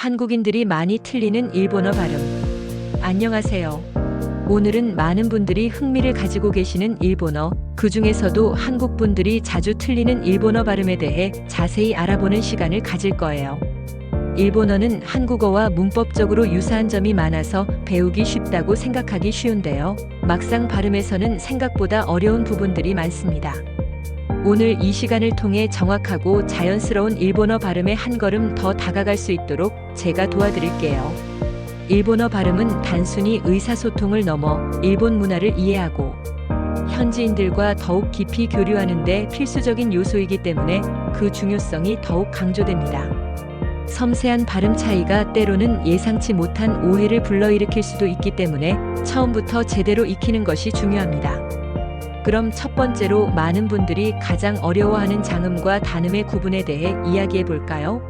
한국인들이 많이 틀리는 일본어 발음. 안녕하세요. 오늘은 많은 분들이 흥미를 가지고 계시는 일본어, 그 중에서도 한국 분들이 자주 틀리는 일본어 발음에 대해 자세히 알아보는 시간을 가질 거예요. 일본어는 한국어와 문법적으로 유사한 점이 많아서 배우기 쉽다고 생각하기 쉬운데요. 막상 발음에서는 생각보다 어려운 부분들이 많습니다. 오늘 이 시간을 통해 정확하고 자연스러운 일본어 발음에 한 걸음 더 다가갈 수 있도록 제가 도와드릴게요. 일본어 발음은 단순히 의사소통을 넘어 일본 문화를 이해하고 현지인들과 더욱 깊이 교류하는 데 필수적인 요소이기 때문에 그 중요성이 더욱 강조됩니다. 섬세한 발음 차이가 때로는 예상치 못한 오해를 불러일으킬 수도 있기 때문에 처음부터 제대로 익히는 것이 중요합니다. 그럼 첫 번째로 많은 분들이 가장 어려워하는 장음과 단음의 구분에 대해 이야기해 볼까요?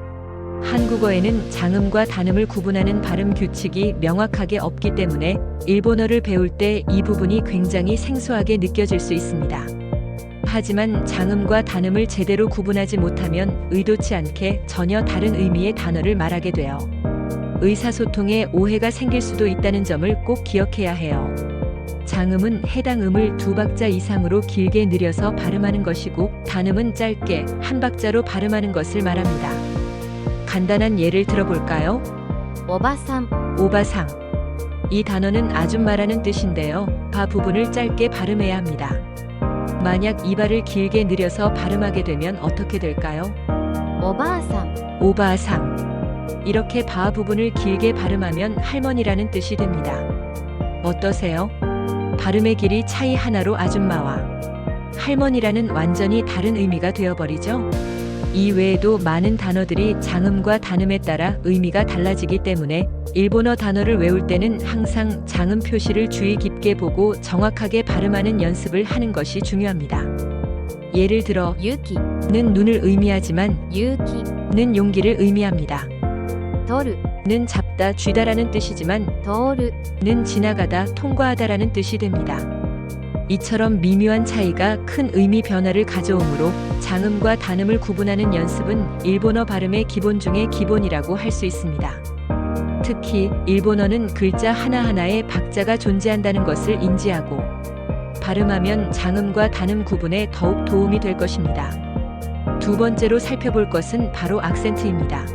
한국어에는 장음과 단음을 구분하는 발음 규칙이 명확하게 없기 때문에 일본어를 배울 때 이 부분이 굉장히 생소하게 느껴질 수 있습니다. 하지만 장음과 단음을 제대로 구분하지 못하면 의도치 않게 전혀 다른 의미의 단어를 말하게 돼요. 의사소통에 오해가 생길 수도 있다는 점을 꼭 기억해야 해요. 장음은 해당 음을 두 박자 이상으로 길게 느려서 발음하는 것이고 단음은 짧게 한 박자로 발음하는 것을 말합니다. 간단한 예를 들어볼까요? 오바상, 오바상. 이 단어는 아줌마라는 뜻인데요. 바 부분을 짧게 발음해야 합니다. 만약 이 발을 길게 느려서 발음하게 되면 어떻게 될까요? 오바상, 오바상. 이렇게 바 부분을 길게 발음하면 할머니라는 뜻이 됩니다. 어떠세요? 발음의 길이 차이 하나로 아줌마와 할머니라는 완전히 다른 의미가 되어버리죠? 이 외에도 많은 단어들이 장음과 단음에 따라 의미가 달라지기 때문에 일본어 단어를 외울 때는 항상 장음 표시를 주의 깊게 보고 정확하게 발음하는 연습을 하는 것이 중요합니다. 예를 들어 유키, 는 눈을 의미하지만 유키, 는 용기를 의미합니다. 토르, 는 잡다, 쥐다라는 뜻이지만 토르, 는 지나가다, 통과하다라는 뜻이 됩니다. 이처럼 미묘한 차이가 큰 의미 변화를 가져오므로 장음과 단음을 구분하는 연습은 일본어 발음의 기본 중의 기본이라고 할 수 있습니다. 특히 일본어는 글자 하나하나에 박자가 존재한다는 것을 인지하고 발음하면 장음과 단음 구분에 더욱 도움이 될 것입니다. 두 번째로 살펴볼 것은 바로 악센트입니다.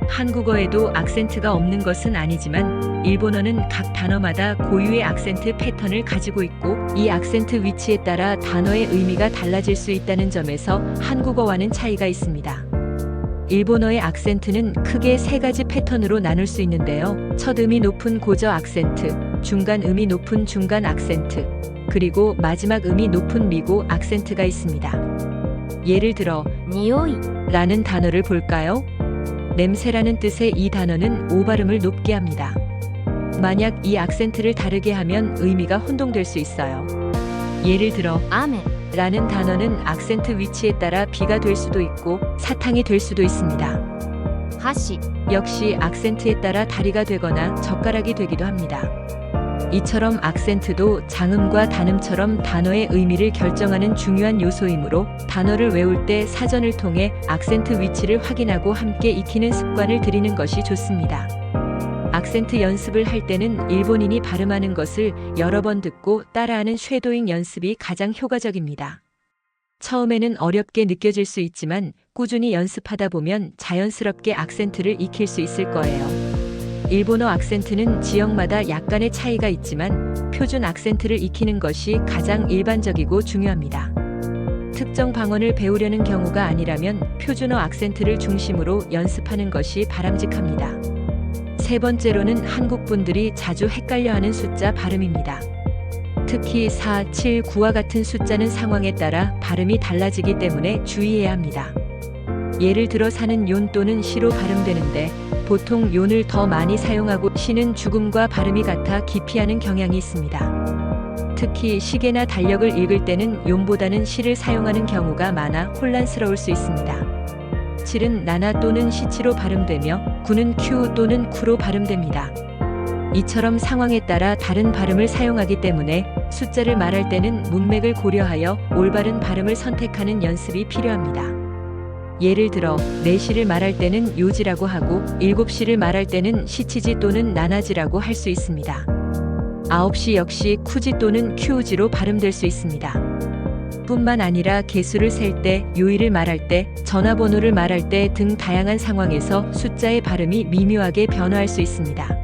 한국어에도 악센트가 없는 것은 아니지만 일본어는 각 단어마다 고유의 악센트 패턴을 가지고 있고 이 악센트 위치에 따라 단어의 의미가 달라질 수 있다는 점에서 한국어와는 차이가 있습니다. 일본어의 악센트는 크게 세 가지 패턴으로 나눌 수 있는데요. 첫 음이 높은 고저 악센트, 중간 음이 높은 중간 악센트, 그리고 마지막 음이 높은 미고 악센트가 있습니다. 예를 들어 니오이, 라는 단어를 볼까요? 냄새라는 뜻의 이 단어는 오 발음을 높게 합니다. 만약 이 악센트를 다르게 하면 의미가 혼동될 수 있어요. 예를 들어 아메, 라는 단어는 악센트 위치에 따라 비가 될 수도 있고 사탕이 될 수도 있습니다. 하시, 역시 악센트에 따라 다리가 되거나 젓가락이 되기도 합니다. 이처럼 악센트도 장음과 단음처럼 단어의 의미를 결정하는 중요한 요소이므로 단어를 외울 때 사전을 통해 악센트 위치를 확인하고 함께 익히는 습관을 들이는 것이 좋습니다. 악센트 연습을 할 때는 일본인이 발음하는 것을 여러 번 듣고 따라하는 쉐도잉 연습이 가장 효과적입니다. 처음에는 어렵게 느껴질 수 있지만 꾸준히 연습하다 보면 자연스럽게 악센트를 익힐 수 있을 거예요. 일본어 악센트는 지역마다 약간의 차이가 있지만 표준 악센트를 익히는 것이 가장 일반적이고 중요합니다. 특정 방언을 배우려는 경우가 아니라면 표준어 악센트를 중심으로 연습하는 것이 바람직합니다. 세 번째로는 한국 분들이 자주 헷갈려하는 숫자 발음입니다. 특히 4, 7, 9와 같은 숫자는 상황에 따라 발음이 달라지기 때문에 주의해야 합니다. 예를 들어 사는 용 또는 시로 발음되는데 보통 용을 더 많이 사용하고 시는 죽음과 발음이 같아 기피하는 경향이 있습니다. 특히 시계나 달력을 읽을 때는 용보다는 시를 사용하는 경우가 많아 혼란스러울 수 있습니다. 7은 나나 또는 시치로 발음되며 9는 큐 또는 쿠로 발음됩니다. 이처럼 상황에 따라 다른 발음을 사용하기 때문에 숫자를 말할 때는 문맥을 고려하여 올바른 발음을 선택하는 연습이 필요합니다. 예를 들어 4시를 말할 때는 요지라고 하고 7시를 말할 때는 시치지 또는 나나지라고 할 수 있습니다. 9시 역시 쿠지 또는 큐우지로 발음될 수 있습니다. 뿐만 아니라 개수를 셀 때, 요일을 말할 때, 전화번호를 말할 때 등 다양한 상황에서 숫자의 발음이 미묘하게 변화할 수 있습니다.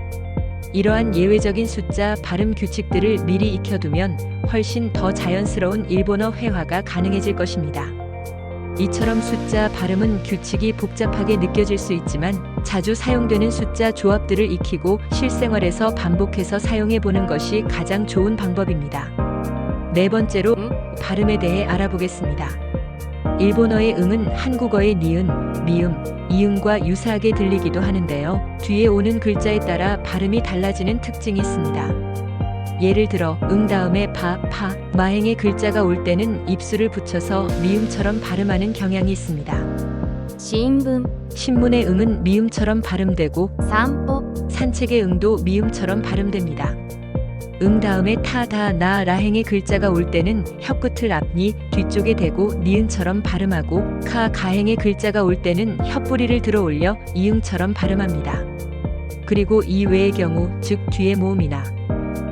이러한 예외적인 숫자 발음 규칙들을 미리 익혀두면 훨씬 더 자연스러운 일본어 회화가 가능해질 것입니다. 이처럼 숫자 발음은 규칙이 복잡하게 느껴질 수 있지만 자주 사용되는 숫자 조합들을 익히고 실생활에서 반복해서 사용해 보는 것이 가장 좋은 방법입니다. 네 번째로 발음에 대해 알아보겠습니다. 일본어의 응은 한국어의 니은, 미음, 이응과 유사하게 들리기도 하는데요. 뒤에 오는 글자에 따라 발음이 달라지는 특징이 있습니다. 예를 들어 응 다음에 바, 파, 마행의 글자가 올 때는 입술을 붙여서 미음처럼 발음하는 경향이 있습니다. 新聞 신문의 응은 미음처럼 발음되고 散歩 산책의 응도 미음처럼 발음됩니다. 응 다음에 타, 다, 나, 라행의 글자가 올 때는 혀끝을 앞니, 뒤쪽에 대고 니은처럼 발음하고 카, 가행의 글자가 올 때는 혀뿌리를 들어 올려 이응처럼 발음합니다. 그리고 이 외의 경우, 즉 뒤의 모음이나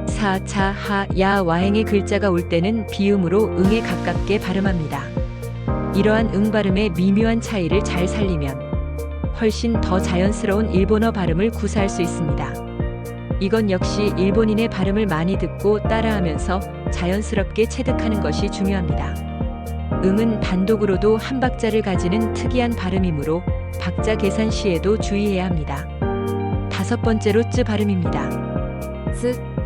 사, 차, 하, 야, 와행의 글자가 올 때는 비음으로 응에 가깝게 발음합니다. 이러한 응 발음의 미묘한 차이를 잘 살리면 훨씬 더 자연스러운 일본어 발음을 구사할 수 있습니다. 이건 역시 일본인의 발음을 많이 듣고 따라하면서 자연스럽게 체득하는 것이 중요합니다. 응은 단독으로도 한 박자를 가지는 특이한 발음이므로 박자 계산 시에도 주의해야 합니다. 다섯 번째로 쯔 발음입니다.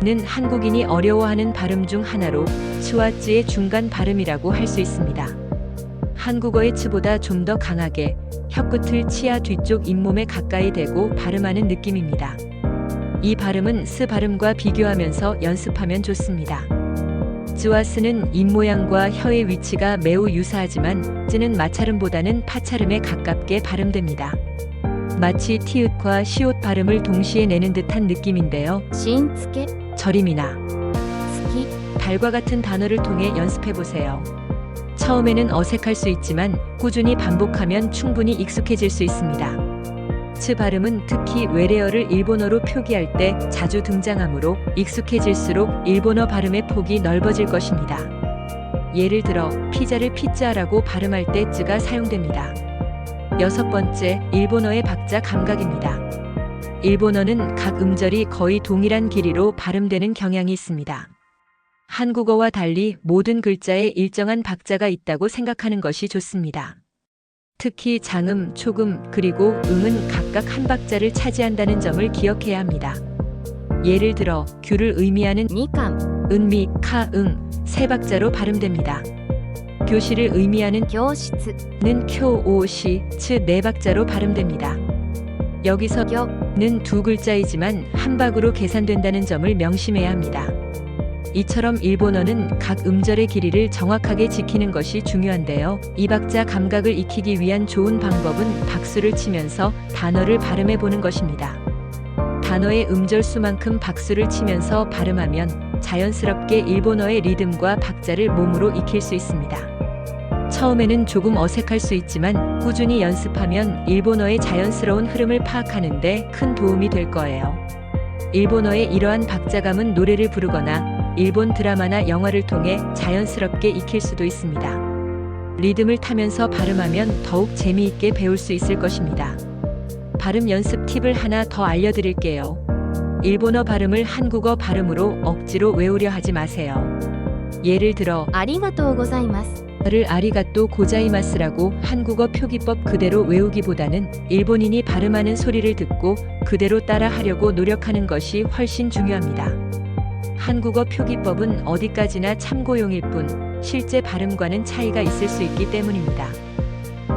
쯔는 한국인이 어려워하는 발음 중 하나로 츠와 쯔의 중간 발음이라고 할 수 있습니다. 한국어의 츠보다 좀 더 강하게 혀끝을 치아 뒤쪽 잇몸에 가까이 대고 발음하는 느낌입니다. 이 발음은 스 발음과 비교하면서 연습하면 좋습니다. 쯔와 스는 입모양과 혀의 위치가 매우 유사하지만 쯔는 마찰음보다는 파찰음에 가깝게 발음됩니다. 마치 티읕과 시옷 발음을 동시에 내는 듯한 느낌인데요. しんつけ 절임이나 つき 달과 같은 단어를 통해 연습해보세요. 처음에는 어색할 수 있지만 꾸준히 반복하면 충분히 익숙해질 수 있습니다. 츠 발음은 특히 외래어를 일본어로 표기할 때 자주 등장하므로 익숙해질수록 일본어 발음의 폭이 넓어질 것입니다. 예를 들어 피자를 피자라고 발음할 때 쯔가 사용됩니다. 여섯 번째, 일본어의 박자 감각입니다. 일본어는 각 음절이 거의 동일한 길이로 발음되는 경향이 있습니다. 한국어와 달리 모든 글자에 일정한 박자가 있다고 생각하는 것이 좋습니다. 특히 장음, 초금, 그리고 응은 각각 한 박자를 차지한다는 점을 기억해야 합니다. 예를 들어 규를 의미하는 みかん 은미, 카, 응, 세 박자로 발음됩니다. 교실을 의미하는 教室 는 쿄, 오, 시, 츠 네 박자로 발음됩니다. 여기서 ぎょ 는 두 글자이지만 한 박으로 계산된다는 점을 명심해야 합니다. 이처럼 일본어는 각 음절의 길이를 정확하게 지키는 것이 중요한데요. 이 박자 감각을 익히기 위한 좋은 방법은 박수를 치면서 단어를 발음해 보는 것입니다. 단어의 음절 수만큼 박수를 치면서 발음하면 자연스럽게 일본어의 리듬과 박자를 몸으로 익힐 수 있습니다. 처음에는 조금 어색할 수 있지만 꾸준히 연습하면 일본어의 자연스러운 흐름을 파악하는 데 큰 도움이 될 거예요. 일본어의 이러한 박자감은 노래를 부르거나 일본 드라마나 영화를 통해 자연스럽게 익힐 수도 있습니다. 리듬을 타면서 발음하면 더욱 재미있게 배울 수 있을 것입니다. 발음 연습 팁을 하나 더 알려드릴게요. 일본어 발음을 한국어 발음으로 억지로 외우려 하지 마세요. 예를 들어 ありがとうございます 를 아리가또 고자이마스라고 한국어 표기법 그대로 외우기보다는 일본인이 발음하는 소리를 듣고 그대로 따라 하려고 노력하는 것이 훨씬 중요합니다. 한국어 표기법은 어디까지나 참고용일 뿐 실제 발음과는 차이가 있을 수 있기 때문입니다.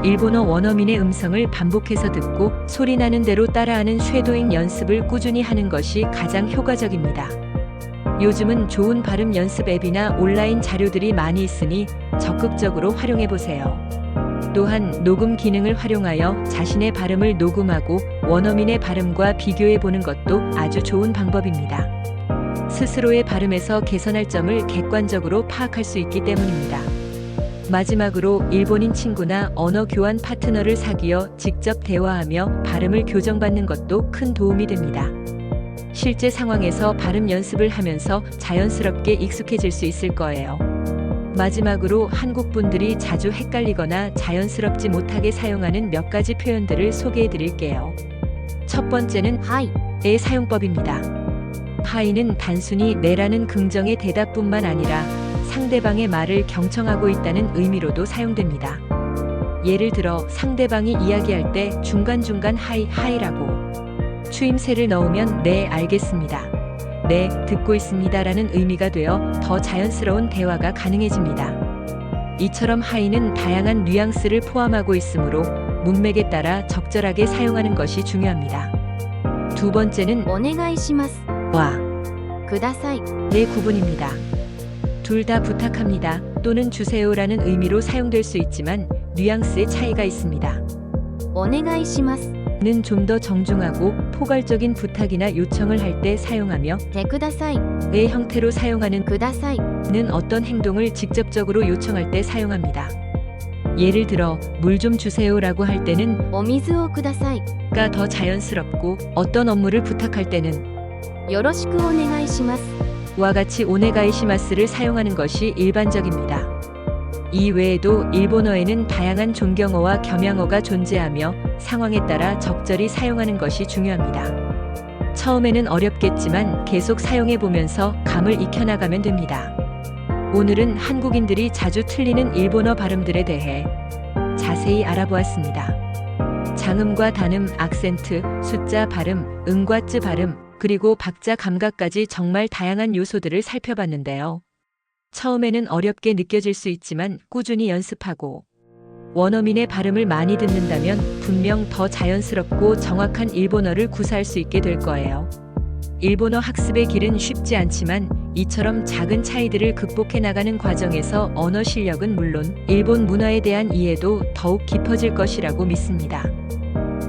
일본어 원어민의 음성을 반복해서 듣고 소리 나는 대로 따라하는 쉐도잉 연습을 꾸준히 하는 것이 가장 효과적입니다. 요즘은 좋은 발음 연습 앱이나 온라인 자료들이 많이 있으니 적극적으로 활용해 보세요. 또한 녹음 기능을 활용하여 자신의 발음을 녹음하고 원어민의 발음과 비교해 보는 것도 아주 좋은 방법입니다. 스스로의 발음에서 개선할 점을 객관적으로 파악할 수 있기 때문입니다. 마지막으로 일본인 친구나 언어 교환 파트너를 사귀어 직접 대화하며 발음을 교정받는 것도 큰 도움이 됩니다. 실제 상황에서 발음 연습을 하면서 자연스럽게 익숙해질 수 있을 거예요. 마지막으로 한국 분들이 자주 헷갈리거나 자연스럽지 못하게 사용하는 몇 가지 표현들을 소개해 드릴게요. 첫 번째는 はい 의 사용법입니다. 하이는 단순히 네라는 긍정의 대답뿐만 아니라 상대방의 말을 경청하고 있다는 의미로도 사용됩니다. 예를 들어 상대방이 이야기할 때 중간중간 하이라고 추임새를 넣으면 네 알겠습니다. 네 듣고 있습니다 라는 의미가 되어 더 자연스러운 대화가 가능해집니다. 이처럼 하이는 다양한 뉘앙스를 포함하고 있으므로 문맥에 따라 적절하게 사용하는 것이 중요합니다. 두 번째는 お願いします 와, ください 의 구분입니다. 둘 다 부탁합니다 또는 주세요라는 의미로 사용될 수 있지만 뉘앙스의 차이가 있습니다. お願いします 는 좀 더 정중하고 포괄적인 부탁이나 요청을 할 때 사용하며 てください 의 형태로 사용하는 ください 는 어떤 행동을 직접적으로 요청할 때 사용합니다. 예를 들어 물 좀 주세요라고 할 때는 お水をください 가 더 자연스럽고 어떤 업무를 부탁할 때는 よろしくお願いします 와 같이 오네가이시마스를 사용하는 것이 일반적입니다. 이 외에도 일본어에는 다양한 존경어와 겸양어가 존재하며 상황에 따라 적절히 사용하는 것이 중요합니다. 처음에는 어렵겠지만 계속 사용해 보면서 감을 익혀나가면 됩니다. 오늘은 한국인들이 자주 틀리는 일본어 발음들에 대해 자세히 알아보았습니다. 장음과 단음, 악센트, 숫자 발음, 응과 쯔 발음, 그리고 박자 감각까지 정말 다양한 요소들을 살펴봤는데요. 처음에는 어렵게 느껴질 수 있지만 꾸준히 연습하고 원어민의 발음을 많이 듣는다면 분명 더 자연스럽고 정확한 일본어를 구사할 수 있게 될 거예요. 일본어 학습의 길은 쉽지 않지만 이처럼 작은 차이들을 극복해 나가는 과정에서 언어 실력은 물론 일본 문화에 대한 이해도 더욱 깊어질 것이라고 믿습니다.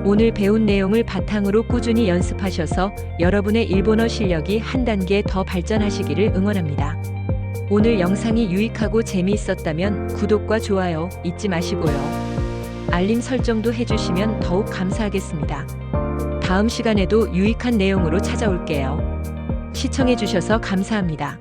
오늘 배운 내용을 바탕으로 꾸준히 연습하셔서 여러분의 일본어 실력이 한 단계 더 발전하시기를 응원합니다. 오늘 영상이 유익하고 재미있었다면 구독과 좋아요 잊지 마시고요. 알림 설정도 해주시면 더욱 감사하겠습니다. 다음 시간에도 유익한 내용으로 찾아올게요. 시청해주셔서 감사합니다.